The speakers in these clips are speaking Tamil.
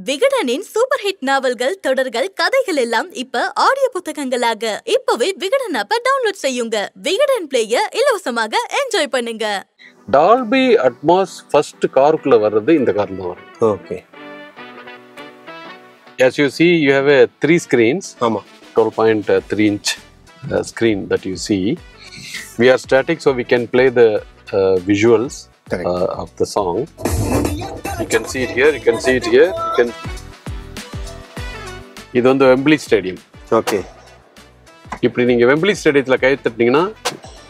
விகடனின் சூப்பர் ஹிட் நாவல்கள், தொடர்கள், கதைகள் எல்லாம் இப்ப ஆடியோ புத்தகங்களாக இப்பவே விகடன் ஆப்பை டவுன்லோட் செய்யுங்க. விகடன் பிளேய இலவசமாக என்ஜாய் பண்ணுங்க. டால்பி அட்மாஸ் ஃபர்ஸ்ட் காருக்குள்ள வர்றது இந்த கார்ல தான் வரும். Okay. As you see, you have a 3 screens. ஆமா. 12.3 inch screen that you see. We are static, so we can play the visuals of the song. You can see it here. You can see it here. You can. இது வந்து வெம்பிளி ஸ்டேடியம். ஓகே. இப்படி நீங்க வெம்பிளி ஸ்டேடியத்துல கை தட்டினீங்கன்னா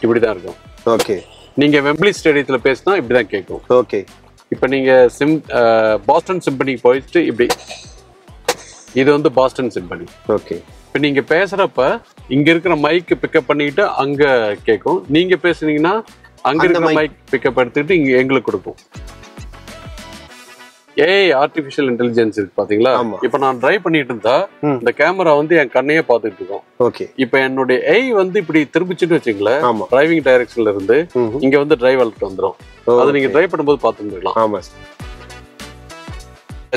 இப்படி தான் இருக்கும். ஓகே. நீங்க வெம்பிளி ஸ்டேடியத்துல பேசினா இப்படி தான் கேட்கும். ஓகே. இப்போ நீங்க பாஸ்டன் சிம்பனிக்கு போயிட்டு இப்படி, இது வந்து பாஸ்டன் சிம்பனி. ஓகே. இப்போ நீங்க பேசுறப்ப இங்க இருக்கிற மைக் பிக்கப் பண்ணிட்டு அங்க கேட்கும். நீங்க பேசுனீங்கன்னா அங்க இருக்கிற மைக் பிக்கப் எடுத்துக்கிட்டு இங்க எங்களுக்கு கொடுக்கும். ஆர்டிஃபிஷியல் இன்டெலிஜென்ஸ் இருக்கு பாத்தீங்களா? இப்ப நான் டிரைவ் பண்ணிட்டு இருந்தா இந்த கேமரா வந்து என் கண்ணையே பாத்துட்டு இருக்கோம். ஓகே. இப்ப என்னுடைய வந்து இப்படி திரும்பிச்சுட்டு வச்சுங்களேன், டிரைவிங் டைரக்ஷன்ல இருந்து இங்க வந்து டிரைவ் அலர்ட் வந்துடும். அது நீங்க டிரைவ் பண்ணும்போது பாத்துக்கலாம். ஆமா.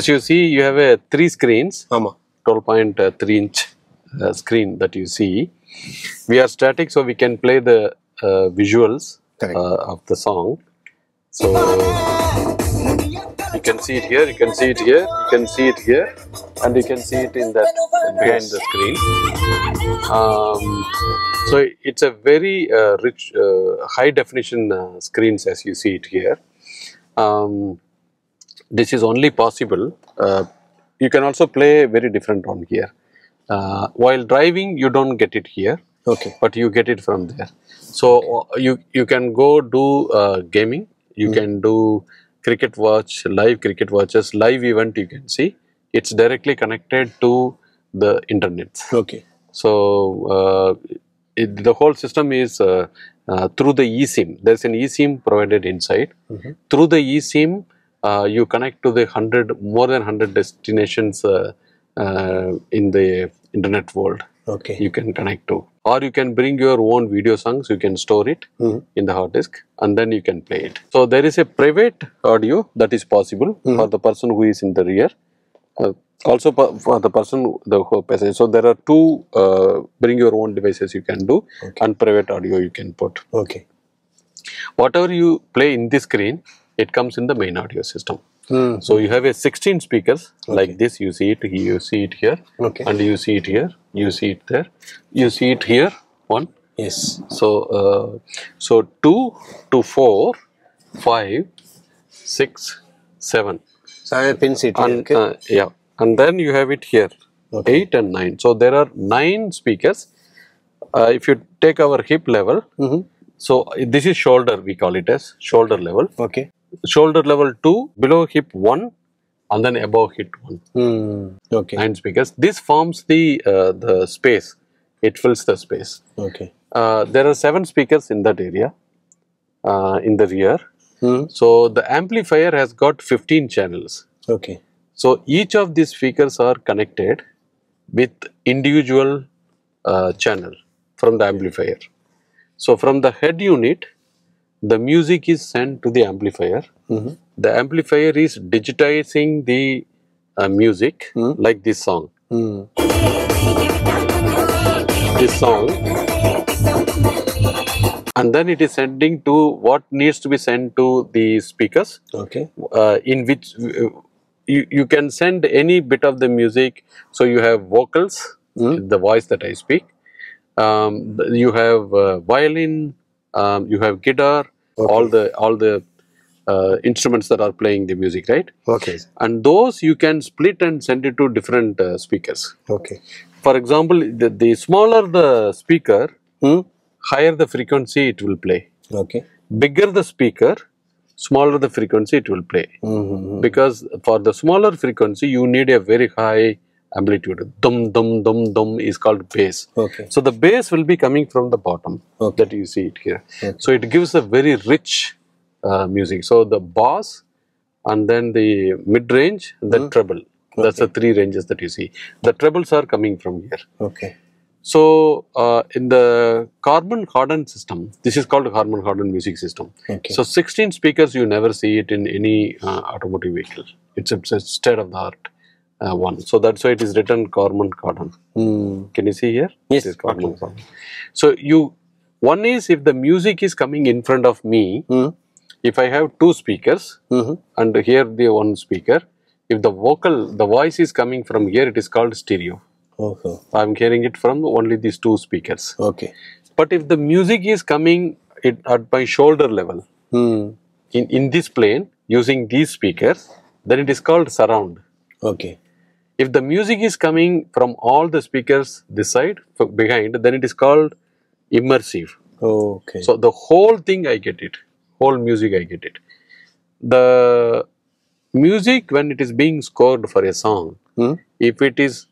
As you see, you have a 3 screens. ஆமா. 12.3 inch screen that you see. We are static, so we can play the visuals of the song. So you can see it here, you can see it here, you can see it here, and you can see it in that behind the screen. So it's a very rich, high definition screens as you see it here. This is only possible. You can also play very different on here. While driving, you don't get it here. Okay. But you get it from there. So you can go do gaming. You can do cricket watch, live cricket watches, live event. You can see it's directly connected to the internet. Okay. So the whole system is through the eSIM. There's an eSIM provided inside. Through the eSIM, you connect to the more than 100 destinations in the internet world. Okay. You can connect to, or you can bring your own video songs. You can store it in the hard disk, and then you can play it. So there is a private audio that is possible for the person who is in the rear. Also for the person who passenger. So there are 2 bring your own devices you can do, and private audio you can put. Okay. Whatever you play in this screen, it comes in the main audio system. So you have a 16 speakers like this. You see it here, and you see it here, you see it there, you see it here. 1. Yes. So 2 to 4, 5, 6, 7. 7 pins it. And, yeah, and then you have it here. 8 and 9. So there are 9 speakers. If you take our hip level, so this is shoulder. We call it as shoulder level. Okay. Shoulder level 2, below hip 1, and then above hip 1. Okay. 9 speakers. This forms the space. It fills the space. Okay. There are 7 speakers in that area, in the rear. So the amplifier has got 15 channels. Okay. So each of these speakers are connected with individual channel from the amplifier. So from the head unit, the music is sent to the amplifier. The amplifier is digitizing the music, like this song. This song. And then it is sending to what needs to be sent to the speakers. Okay. In which you can send any bit of the music. So you have vocals, the voice that I speak. You have violin. You have guitar, all the instruments that are playing the music, right? Okay. And those you can split and send it to different speakers. Okay. For example, the smaller the speaker, higher the frequency it will play. Okay. Bigger the speaker, smaller the frequency it will play. Because for the smaller frequency, you need a very high amplitude. Dum dum dum dum is called bass. Okay. So the bass will be coming from the bottom. That you see it here. So it gives a very rich music. So the bass, and then the mid range, the treble. That's the 3 ranges that you see. The trebles are coming from here. Okay. So in the carbon hardened system, this is called a carbon hardened music system. Okay. So 16 speakers, you never see it in any automotive vehicle. It's a state of the art. one. So that's why it is written Corman Cordon. Can you see here? Yes. It is Corman Cordon. So one is if the music is coming in front of me, if I have two speakers and here the one speaker, if the voice is coming from here, it is called stereo. Okay. I'm hearing it from only these two speakers. Okay. But if the music is coming at my shoulder level, in this plane, using these speakers, then it is called surround. Okay. If the music is coming from all the speakers this side, behind, then it is called immersive. Okay. So the whole thing I get it. Whole music I get it. The music when it is being scored for a song, if it is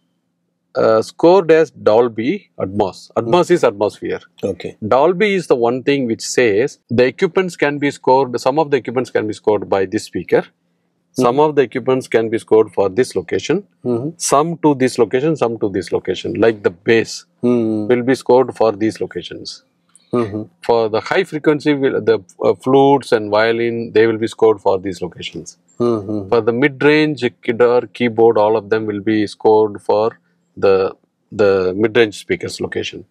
scored as Dolby Atmos. Atmos is atmosphere. Okay. Dolby is the one thing which says the equipments can be scored, some of the equipments can be scored by this speaker. Some of the equipments can be scored for this location, some to this location, some to this location. Like the bass will be scored for these locations. For the high frequency, the flutes and violin, they will be scored for these locations. For the mid-range guitar, keyboard, all of them will be scored for the mid-range speakers location.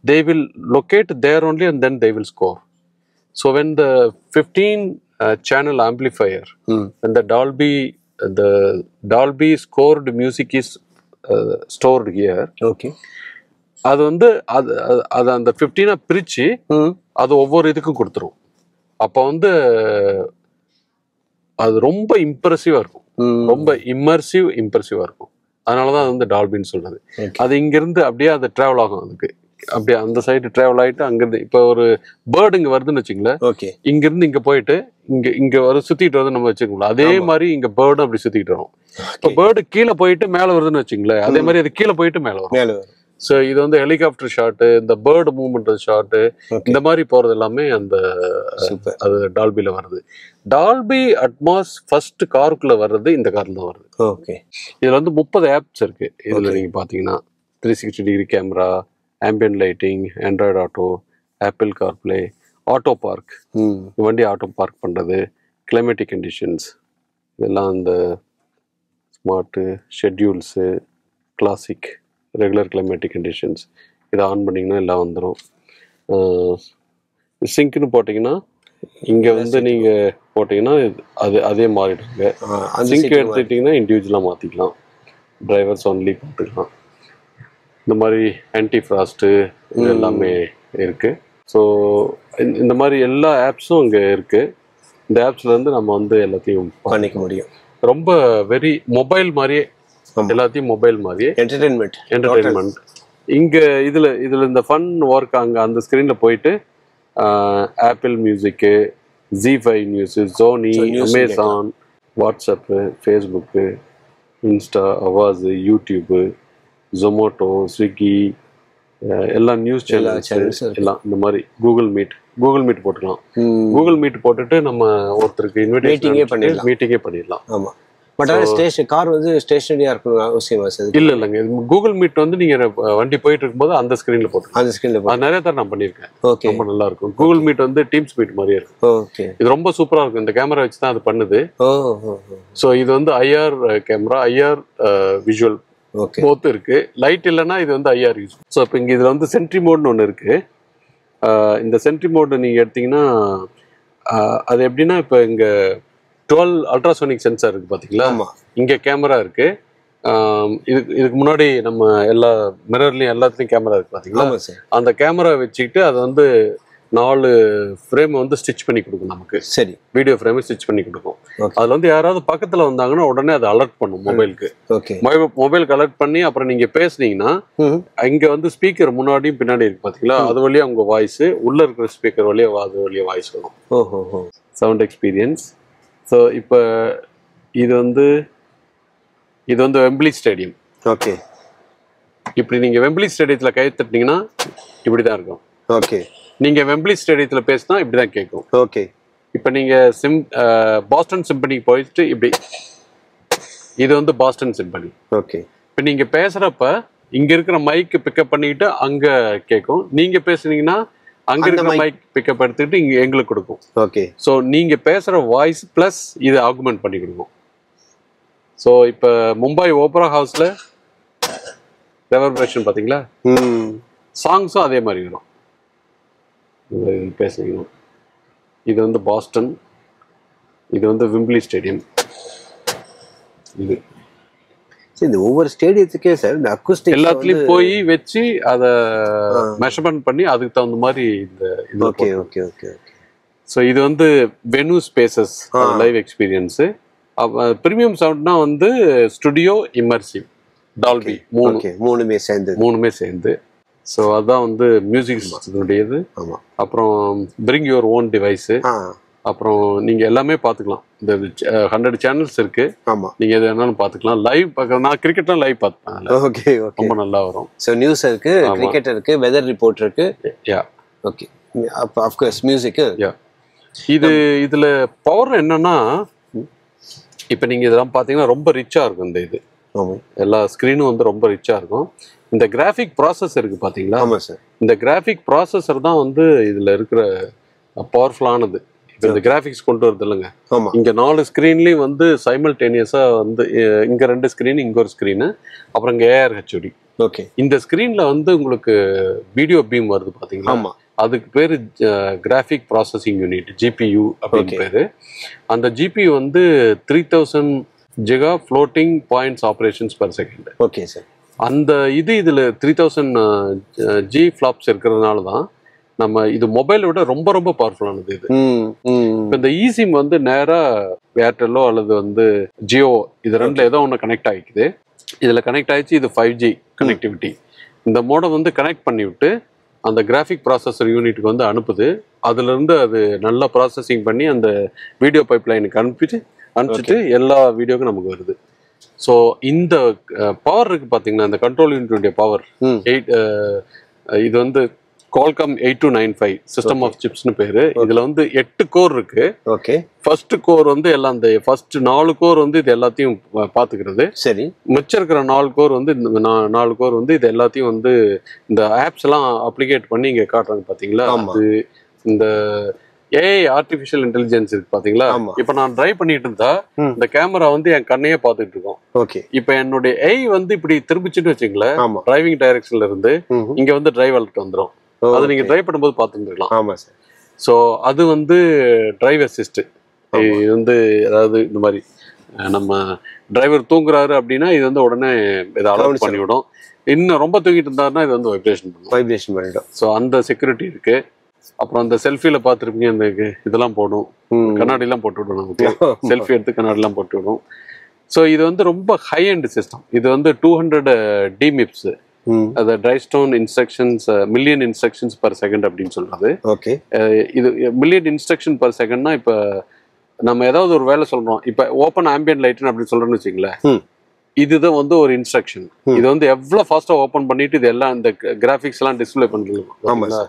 They will locate there only and then they will score. So when the 15 channel amplifier, when the Dolby scored music is stored here, Okay. அது வந்து அது அந்த 15 பிரிச்சு அது ஒவ்வொரு இதுக்கும் கொடுத்துரும். அப்போ வந்து அது ரொம்ப இம்ப்ரெசிவா இருக்கும், ரொம்ப இம்மர்சிவா இருக்கும். அதனாலதான் அது வந்து டால்பின்னு சொல்றது. அது இங்கிருந்து அப்படியே அது டிராவல் ஆகும், அதுக்கு அப்படியே அந்த சைடு டிராவல் ஆயிட்டு அங்கிருந்து இப்ப ஒரு பேர்டு இங்க வருதுன்னு வச்சுங்களேன், இங்கிருந்து இங்க போயிட்டு இங்க சுத்திட்டு வருது நம்ம வச்சுக்கோங்களேன். அதே மாதிரி இங்க பேர்டும் அப்படி சுத்திட்டு வரும். இப்போ பேர்டு கீழே போயிட்டு மேல வருதுன்னு வச்சுங்களேன், அதே மாதிரி அது கீழே போயிட்டு மேல வரும். ஸோ இது வந்து ஹெலிகாப்டர் ஷாட்டு, இந்த பேர்டு மூவ்மெண்ட் ஷாட்டு, இந்த மாதிரி போறது எல்லாமே அந்த அது டால்பில வருது. டால்பி அட்மாஸ் ஃபர்ஸ்ட் காருக்குள்ள வர்றது இந்த கார்ல தான் வருது. ஓகே. இதுல வந்து 30 ஆப்ஸ் இருக்கு. இதுல நீங்க பாத்தீங்கன்னா 360 degree camera, ambient lighting, Android auto, Apple CarPlay, auto park, வண்டி ஆட்டோ பார்க் பண்றது, கிளைமேட்டிக் கண்டிஷன்ஸ், இதெல்லாம் அந்த smart schedules, classic, regular climatic conditions, இதை ஆன் பண்ணிங்கன்னா எல்லாம் வந்துடும். சிங்க்னு போட்டிங்கன்னா இங்கே வந்து நீங்கள் போட்டிங்கன்னா அதே மாறிடுங்க. சிங்க் எடுத்துக்கிட்டிங்கன்னா இண்டிவிஜுவலாக மாற்றிக்கலாம், டிரைவர்ஸ் ஒன்லி போட்டுக்கலாம். இந்த மாதிரி ஆன்டி ஃப்ராஸ்ட்டு இது எல்லாமே இருக்குது. ஸோ இந்த மாதிரி எல்லா ஆப்ஸும் இங்கே இருக்குது. இந்த ஆப்ஸ்லேருந்து நம்ம வந்து எல்லாத்தையும் பண்ணிக்க முடியும். ரொம்ப வெரி மொபைல் மாதிரியே, எல்லாத்தையும் மொபைல் மாதிரியே என்டர்டெயின்மெண்ட். இங்க இதுல இந்த ஃபன் ஒர்க் அங்க அந்த ஸ்கிரீன்ல போயிட்டு Apple music, Z5 news, Sony, Amazon, WhatsApp, Facebook, Insta, அவாஸ், யூடியூப்பு, ஜொமோட்டோ, ஸ்விக்கி, எல்லா நியூஸ் சேனல்ஸ் எல்லாம் இந்த மாதிரி கூகுள் மீட் போட்டுக்கலாம். கூகுள் மீட் போட்டுட்டு நம்ம ஒருத்தருக்கு இன்விடேஷன் மீட்டிங்கே பண்ணிடலாம். ஆமா. பட் கார் வந்து ஸ்டேஷனரியா இருக்கணும் அவசியம் இல்லைங்க. கூகுள் மீட் வந்து நீங்க வண்டி போயிட்டு இருக்கும்போது அந்த ஸ்கிரீன்ல போட்டு அது நிறைய தடவை நான் பண்ணியிருக்கேன். ரொம்ப நல்லா இருக்கும். கூகுள் மீட் வந்து டீம்ஸ் மீட் மாதிரியே இருக்கும். இது ரொம்ப சூப்பரா இருக்கும். இந்த கேமரா வச்சு தான் அது பண்ணுது. ஸோ இது வந்து IR camera, IR visual both இருக்கு. லைட் இல்லைன்னா இது வந்து ஐஆர் யூஸ். ஸோ இப்போ இங்க இதுல வந்து சென்ட்ரி மோட்னு ஒன்று இருக்கு. இந்த சென்ட்ரி மோட் நீங்க எடுத்தீங்கன்னா அது எப்படின்னா, இப்போ இங்க 12 அல்ட்ராசோனிக் சென்சார் இருக்கு பாத்தீங்களா, இங்க கேமரா இருக்கு. இதுக்கு முன்னாடி நம்ம எல்லா மிரர்லயும் எல்லாத்துலயும் கேமரா இருக்கு பாத்தீங்களா. அந்த கேமரா வச்சுக்கிட்டு அதை வந்து 4 ஃப்ரேம் வந்து ஸ்டிச் பண்ணி கொடுக்கும் நமக்கு. சரி, வீடியோ ஃப்ரேம் ஸ்டிச் பண்ணி கொடுக்கும். அதுல வந்து யாராவது பக்கத்துல வந்தாங்கன்னா உடனே அதை அலர்ட் பண்ணும் மொபைலுக்கு. மொபைலுக்கு அலர்ட் பண்ணி அப்புறம் நீங்க பேசுனீங்கன்னா இங்க வந்து ஸ்பீக்கர் முன்னாடியும் பின்னாடி இருக்கு பாத்தீங்களா, அது வழியா உங்க வாய்ஸ், உள்ள இருக்கிற ஸ்பீக்கர் வழியா அது வழியா வாய்ஸ் வரும். Sound experience. ஸோ இப்போ இது வந்து வெம்பிளி ஸ்டேடியம். ஓகே. இப்படி நீங்க வெம்பிளி ஸ்டேடியத்துல கை தட்டினீங்கன்னா இப்படிதான் இருக்கும். ஓகே. நீங்க வெம்பிளி ஸ்டேடியத்துல பேசினா இப்படிதான் கேட்கும். ஓகே. இப்போ நீங்க பாஸ்டன் சிம்பனிக்கு போயிட்டு இப்படி, இது வந்து பாஸ்டன் சிம்பனி. ஓகே. இப்போ நீங்க பேசுறப்ப இங்க இருக்கிற மைக் பிக்கப் பண்ணிக்கிட்டு அங்க கேட்கும். நீங்க பேசுனீங்கன்னா அங்க இருக்கிற மைக் பிக்கப் எடுத்துக்கிட்டு இங்க எங்களுக்கு கொடுக்கும். ஓகே. ஸோ நீங்க பேசுற வாய்ஸ் பிளஸ் இது ஆகுமெண்ட் பண்ணி கொடுக்கும். ஸோ இப்போ மும்பை ஓப்பரா ஹவுஸ்ல ரெவர்பரேஷன் பார்த்தீங்களா, சாங்ஸும் அதே மாதிரி வரும். பேசுறீங்க, இது வந்து பாஸ்டன், இது வந்து விம்பிளி ஸ்டேடியம். இது இந்த ஒவ்வொரு ஸ்டேடியத்துக்கே சார் இந்த அக்கூஸ்டிக் எல்லாத்துலயும் போய் வச்சு அதை மெஷர்மெண்ட் பண்ணி அதுக்கு தகுந்த மாதிரி இந்த இது. Okay okay okay okay. So இது வந்து venue spaces live experience. Premium சவுண்ட்னா வந்து ஸ்டுடியோ, இம்மர்சிவ், டால்பி, மூணுமே சேர்ந்து. ஸோ அதான் வந்து மியூசிக் சிஸ்டத்தினுடையது. அப்புறம் பிரிங் யுவர் ஓன் டிவைஸு. அப்புறம் நீங்க எல்லாமே பாத்துக்கலாம். இந்த 100 சேனல்ஸ் இருக்கு. நீங்க எது வேணாலும் பாத்துக்கலாம். லைவ் பார்க்க, நான் கிரிக்கெட்லாம் லைவ் பார்த்தேன். ஓகே, ரொம்ப நல்லா வரும். ஸோ நியூஸ் இருக்கு, கிரிக்கெட் இருக்கு, வெதர் ரிப்போர்ட் இருக்கு. Yeah okay, of course music. Yeah இதுல பவர் என்னன்னா, இப்போ நீங்க இதெல்லாம் பாத்தீங்கன்னா ரொம்ப ரிச்சா இருக்கும். இந்த இது எல்லா ஸ்கிரீனும் வந்து ரொம்ப ரிச்சா இருக்கும். இந்த கிராஃபிக் ப்ராசஸர் இருக்கு பாத்தீங்களா? ஆமா சார். இந்த கிராஃபிக் ப்ராசஸர் தான் வந்து இதுல இருக்கிற பவர்ஃபுல்லானது. இந்த கிராஃபிக்ஸ் கொண்டு வருது இல்லைங்க, இங்க 4 ஸ்கிரீன்லயும் வந்து சைமல்டேனியஸா வந்து இங்க 2 ஸ்கிரீன், இங்க ஒரு ஸ்கிரீனு, அப்புறம் இங்க ARHD. ஓகே. இந்த ஸ்கிரீன்ல வந்து உங்களுக்கு வீடியோ பீம் வருது பாத்தீங்களா, அதுக்கு பேரு கிராஃபிக் ப்ராசஸிங் யூனிட், GPU அப்படின்னு பேரு. அந்த GPU வந்து 3000 giga floating points operations per second. Okay sir. அந்த இதுல 3000 G ஃபிளாப்ஸ் இருக்கிறதுனால தான் நம்ம இது மொபைலை விட ரொம்ப ரொம்ப பவர்ஃபுல்லானது. இது இப்போ இந்த eSIM வந்து நேரா ஏர்டெல்லோ அல்லது வந்து ஜியோ, இது ரெண்டுல ஏதோ ஒன்று கனெக்ட் ஆகிக்குது. இதுல கனெக்ட் ஆயிடுச்சு, இது 5G கனெக்டிவிட்டி. இந்த மோடை வந்து கனெக்ட் பண்ணி விட்டு அந்த கிராஃபிக் ப்ராசஸர் யூனிட்டுக்கு வந்து அனுப்புது. அதுல இருந்து அது நல்லா ப்ராசஸிங் பண்ணி அந்த வீடியோ பைப் லைனுக்கு அனுப்பிச்சிட்டு எல்லா வீடியோக்கும் நமக்கு வருது. ஸோ இந்த பவர் இருக்கு பாத்தீங்கன்னா, இந்த கண்ட்ரோல் யூனிட்டுடைய பவர் 8, இது வந்து Qualcomm 8295 சிஸ்டம் ஆஃப் சிப்ஸ்னு பேரு. இதுல வந்து 8 கோர் இருக்கு. ஓகே. ஃபர்ஸ்ட் கோர் வந்து எல்லாம் இந்த ஃபர்ஸ்ட் 4 கோர் வந்து இது எல்லாத்தையும் பாத்துக்கிறது. சரி. மிச்சம் இருக்கிற 4 கோர் வந்து இந்த 4 கோர் வந்து இது எல்லாத்தையும் வந்து இந்த ஆப்ஸ் எல்லாம் அப்ளிகேட் பண்ணி இங்க காட்டுறாங்க பாத்தீங்களா. அது இந்த AI ஆர்டிஃபிஷியல் இன்டெலிஜென்ஸ் இருக்கு பாத்தீங்களா. இப்ப நான் டிரைவ் பண்ணிட்டு இருந்தா இந்த கேமரா வந்து என் கண்ணையே பாத்துட்டு இருக்கோம். ஓகே. இப்ப என்னுடைய AI வந்து இப்படி திரும்பிச்சுட்டு வச்சுங்களேன், டிரைவிங் டைரக்ஷன்ல இருந்து இங்க வந்து டிரைவ் அலர்ட் வந்துடும். அது நீங்க டிரைவ் பண்ணும்போது பார்த்துருக்கலாம். ஆமா சார். ஸோ அது வந்து டிரைவ் அசிஸ்ட். இது வந்து அதாவது இந்த மாதிரி நம்ம டிரைவர் தூங்குறாரு அப்படின்னா இது வந்து உடனே இதை அலர்ட் பண்ணிவிடும். இன்னும் ரொம்ப தூங்கிட்டு இருந்தாருன்னா இது வந்து வைப்ரேஷன் பண்ணிடும். ஸோ அந்த செக்யூரிட்டி இருக்கு. அப்புறம் அந்த செல்ஃபியில பார்த்துருப்பீங்க, அந்த இதெல்லாம் போடும், கண்ணாடிலாம் போட்டு விடும். நமக்கு செல்ஃபி எடுத்து கண்ணாடிலாம் போட்டு விடும். ஸோ இது வந்து ரொம்ப ஹை எண்ட் சிஸ்டம். இது வந்து 200 DMIPS, அது try stone instructions, million instructions per second அப்படின்னு சொல்றது. ஓகே. இது மில்லியன் இன்ஸ்ட்ரக்ஷன் பர் செகண்ட்னா, இப்போ நம்ம ஏதாவது ஒரு வேலை சொல்றோம், இப்போ ஓப்பன் ஆம்பியன்ட் லைட்னு அப்படி சொல்றோம்னு வச்சுங்களேன், இதுதான் வந்து ஒரு இன்ஸ்ட்ரக்ஷன். இது வந்து எவ்வளவு ஃபாஸ்டா ஓப்பன் பண்ணிட்டு இது எல்லாம் இந்த கிராஃபிக்ஸ் எல்லாம் டிஸ்பிளே பண்றது.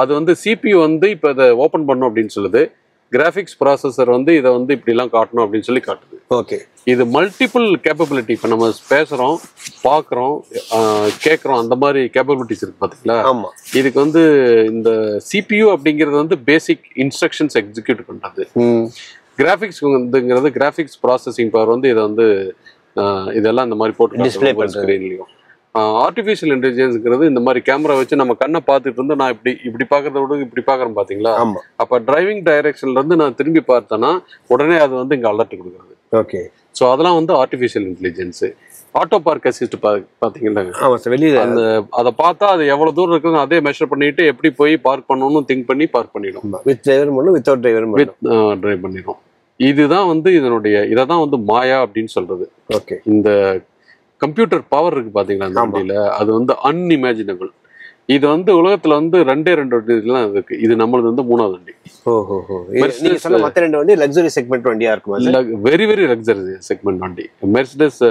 அது வந்து CPU வந்து இப்போ இதை ஓப்பன் பண்ணும் அப்படின்னு சொல்லுது. கிராஃபிக்ஸ் ப்ராசஸர் வந்து இதை வந்து இப்படி எல்லாம் காட்டணும் அப்படின்னு சொல்லி காட்டுது. ஓகே. இது மல்டிபிள் கேப்பபிலிட்டி. இப்போ நம்ம பேசுறோம், பார்க்குறோம், கேட்குறோம், அந்த மாதிரி கேப்பபிலிட்டிஸ் இருக்கு பாத்தீங்களா. இதுக்கு வந்து இந்த CPU அப்படிங்கிறது வந்து பேசிக் இன்ஸ்ட்ரக்ஷன்ஸ் எக்ஸிக்யூட் பண்றது. கிராஃபிக்ஸ் வந்துங்கிறது கிராஃபிக்ஸ் ப்ராசஸிங் பவர் வந்து இதை வந்து இதெல்லாம் இந்த மாதிரி போட்டு டிஸ்பிளே ஸ்கிரீன்லயும். ஆர்டிஃபிஷியல் இன்டெலிஜென்ஸ்ங்கிறது இந்த மாதிரி கேமரா வச்சு நம்ம கண்ணை பார்த்துட்டு இருந்து நான் இப்படி பாக்குறத விட இப்படி பாக்குறேன் பாத்தீங்களா. அப்ப டிரைவிங் டைரக்ஷன்ல இருந்து நான் திரும்பி பார்த்தேன்னா உடனே அது வந்து இங்க அலர்ட் கொடுக்குறது. ஓகே. ஸோ அதெல்லாம் வந்து artificial intelligence. Auto park assist பாத்தீங்கன்னா அதை பார்த்தா அது எவ்வளவு தூரம் இருக்குன்னு அதே மெஷர் பண்ணிட்டு எப்படி போய் பார்க் பண்ணணும்னு திங்க் பண்ணி பார்க் பண்ணிடும். வித் டிரைவர் மட்டும், வித்அவுட் டிரைவர் வித் டிரைவ் பண்ணிடும். இதுதான் வந்து இதனுடைய இதான் வந்து மாயா அப்படின்னு சொல்றது. ஓகே. இந்த கம்ப்யூட்டர் பவர் இருக்கு பாத்தீங்களா அந்த வண்டியில, அது வந்து அன்இமேஜினபிள். இது வந்து உலகத்துல வந்து 2 வண்டிலாம் இருக்கு. இது நம்மளது வந்து 3வது வண்டி. நீங்க சொன்ன மத்த 2 வண்டி லக்ஸரி செக்மெண்ட் வண்டியா இருக்குமா? வெரி வெரி லக்ஸரி செக்மெண்ட் வண்டி. மெர்சிடஸ்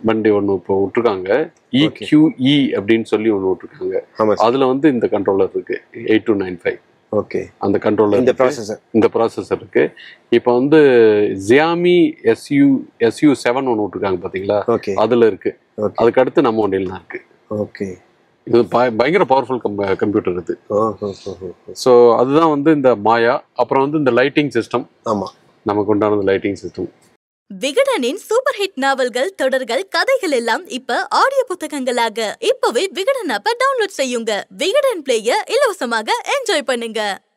வண்டி ஒன்று இப்போ விட்டுருக்காங்க, EQE அப்படின்னு சொல்லி ஒன்று விட்டுருக்காங்க. அதுல வந்து இந்த கண்ட்ரோலர் இருக்கு 8295. ஓகே. அந்த கண்ட்ரோலர், இந்த ப்ராசஸர் இருக்கு. இப்போ வந்து Xiaomi SU7 ஒன்று விட்டுருக்காங்க பாத்தீங்களா, அதுல இருக்கு. அதுக்கு அடுத்து நம்ம வண்டியில தான் இருக்கு. ஓகே. இது பயங்கர பவர்ஃபுல் கம்ப்யூட்டர் இது. ஸோ அதுதான் வந்து இந்த மாயா. அப்புறம் வந்து இந்த லைட்டிங் சிஸ்டம், நமக்கு உண்டானது லைட்டிங் சிஸ்டம். விகடனின் சூப்பர் ஹிட் நாவல்கள், தொடர்கள், கதைகள் எல்லாம் இப்ப ஆடியோ புத்தகங்களாக இப்பவே விகடன் ஆப்பை டவுன்லோட் செய்யுங்க. விகடன் பிளேய இலவசமாக என்ஜாய் பண்ணுங்க.